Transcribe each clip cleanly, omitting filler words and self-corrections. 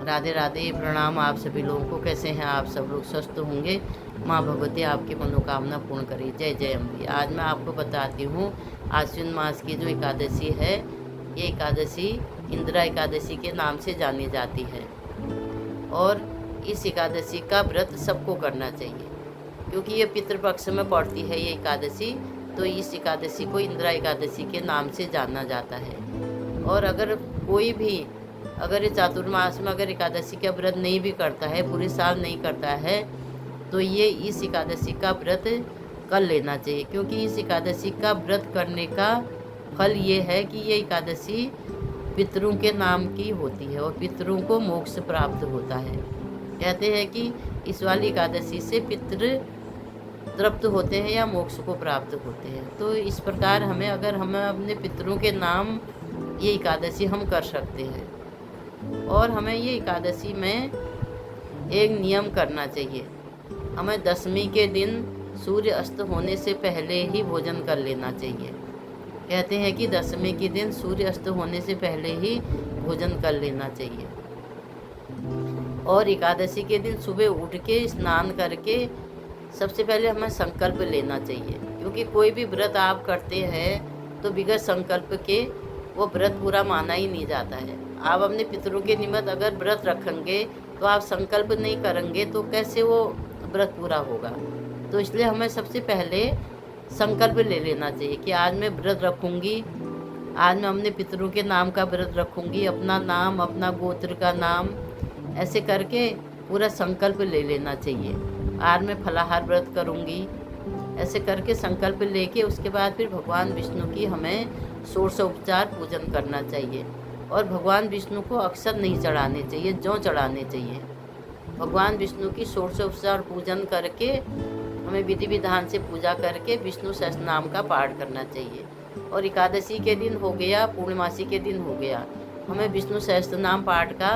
राधे राधे, प्रणाम आप सभी लोगों को। कैसे हैं आप सब लोग? स्वस्थ होंगे। माँ भगवती आपकी मनोकामना पूर्ण करे। जय जय अम्बे। आज मैं आपको बताती हूँ आश्विन मास की जो एकादशी है, ये एकादशी इंदिरा एकादशी के नाम से जानी जाती है। और इस एकादशी का व्रत सबको करना चाहिए, क्योंकि ये पितृपक्ष में पड़ती है ये एकादशी। तो इस एकादशी को इंदिरा एकादशी के नाम से जाना जाता है। और अगर कोई भी अगर ये चातुर्मास में अगर एकादशी का व्रत नहीं भी करता है, पूरे साल नहीं करता है, तो ये इस एकादशी का व्रत कर लेना चाहिए, क्योंकि इस एकादशी का व्रत करने का फल ये है कि ये एकादशी पितरों के नाम की होती है और पितरों को मोक्ष प्राप्त होता है। कहते हैं कि इस वाली एकादशी से पितृ तृप्त होते हैं या मोक्ष को प्राप्त होते हैं। तो इस प्रकार हमें अपने पितरों के नाम ये एकादशी हम कर सकते हैं। और हमें ये एकादशी में एक नियम करना चाहिए। हमें दशमी के दिन सूर्य अस्त होने से पहले ही भोजन कर लेना चाहिए। कहते हैं कि दशमी के दिन सूर्य अस्त होने से पहले ही भोजन कर लेना चाहिए। और एकादशी के दिन सुबह उठ के स्नान करके सबसे पहले हमें संकल्प लेना चाहिए, क्योंकि कोई भी व्रत आप करते हैं तो बिगड़ संकल्प के वो व्रत पूरा माना ही नहीं जाता है। आप अपने पितरों के निमित्त अगर व्रत रखेंगे तो आप संकल्प नहीं करेंगे तो कैसे वो व्रत पूरा होगा। तो इसलिए हमें सबसे पहले संकल्प ले लेना चाहिए कि आज मैं व्रत रखूँगी, आज मैं अपने पितरों के नाम का व्रत रखूँगी, अपना नाम, अपना गोत्र का नाम, ऐसे करके पूरा संकल्प ले लेना चाहिए। आज मैं फलाहार व्रत करूँगी, ऐसे करके संकल्प लेके उसके बाद फिर भगवान विष्णु की हमें षोडशोपचार पूजन करना चाहिए। और भगवान विष्णु को अक्षत नहीं चढ़ाने चाहिए, जौ चढ़ाने चाहिए। भगवान विष्णु की षोडशोपचार पूजन करके हमें विधि विधान से पूजा करके विष्णु सहस्त्र नाम का पाठ करना चाहिए। और एकादशी के दिन हो गया, पूर्णमासी के दिन हो गया, हमें विष्णु सहस्त्र नाम पाठ का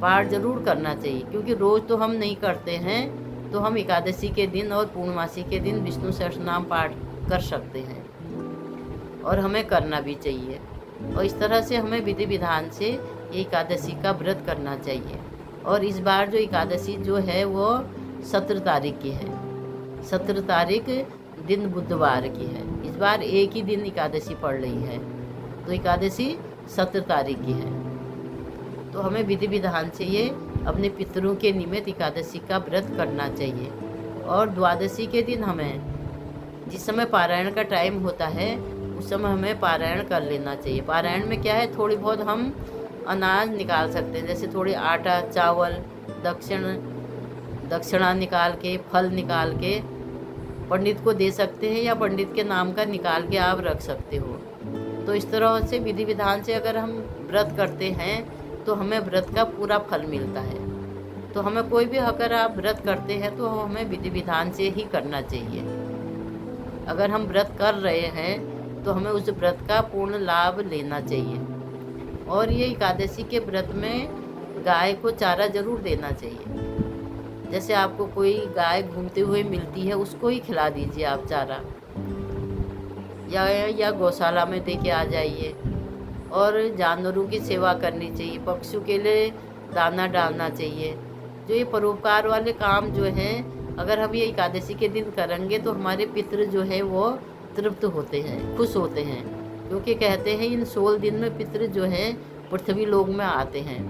पाठ जरूर करना चाहिए, क्योंकि रोज़ तो हम नहीं करते हैं। तो हम एकादशी के दिन और पूर्णमासी के दिन विष्णु सहस्त्र नाम पाठ कर सकते हैं और हमें करना भी चाहिए। और इस तरह से हमें विधि विधान से ये एकादशी का व्रत करना चाहिए। और इस बार जो एकादशी जो है वो 17 तारीख की है। 17 तारीख दिन बुधवार की है। इस बार एक ही दिन एकादशी पड़ रही है, तो एकादशी 17 तारीख की है। तो हमें विधि विधान से ये अपने पितरों के निमित्त एकादशी का व्रत करना चाहिए। और द्वादशी के दिन हमें जिस समय पारायण का टाइम होता है उस समय हमें पारायण कर लेना चाहिए। पारायण में क्या है, थोड़ी बहुत हम अनाज निकाल सकते हैं, जैसे थोड़ी आटा, चावल, दक्षिणा निकाल के, फल निकाल के पंडित को दे सकते हैं, या पंडित के नाम का निकाल के आप रख सकते हो। तो इस तरह से विधि विधान से अगर हम व्रत करते हैं तो हमें व्रत का पूरा फल मिलता है। तो हमें कोई भी अगर आप व्रत करते हैं तो हमें विधि विधान से ही करना चाहिए। अगर हम व्रत कर रहे हैं तो हमें उस व्रत का पूर्ण लाभ लेना चाहिए। और ये एकादशी के व्रत में गाय को चारा जरूर देना चाहिए। जैसे आपको कोई गाय घूमते हुए मिलती है, उसको ही खिला दीजिए आप चारा, या गौशाला में दे के आ जाइए। और जानवरों की सेवा करनी चाहिए, पक्षियों के लिए दाना डालना चाहिए। जो ये परोपकार वाले काम जो हैं, अगर हम ये एकादशी के दिन करेंगे तो हमारे पितृ जो है वो तृप्त होते हैं, खुश होते हैं। क्योंकि कहते हैं इन 16 दिन में पितृ जो हैं पृथ्वी लोक में आते हैं।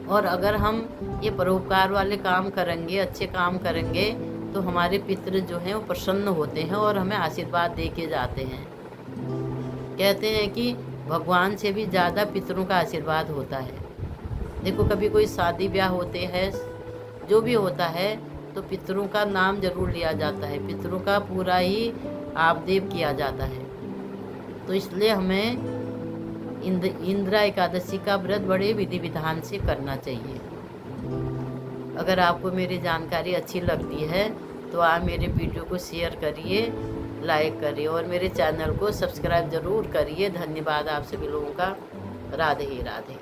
और अगर हम ये परोपकार वाले काम करेंगे, अच्छे काम करेंगे, तो हमारे पितृ जो हैं वो प्रसन्न होते हैं और हमें आशीर्वाद दे के जाते हैं। कहते हैं कि भगवान से भी ज़्यादा पितरों का आशीर्वाद होता है। देखो, कभी कोई शादी ब्याह होते हैं, जो भी होता है, तो पितरों का नाम जरूर लिया जाता है, पितरों का पूरा ही आपदेव किया जाता है। तो इसलिए हमें इंदिरा एकादशी का व्रत बड़े विधि विधान से करना चाहिए। अगर आपको मेरी जानकारी अच्छी लगती है तो आप मेरे वीडियो को शेयर करिए, लाइक करिए और मेरे चैनल को सब्सक्राइब ज़रूर करिए। धन्यवाद आप सभी लोगों का। राधे राधे।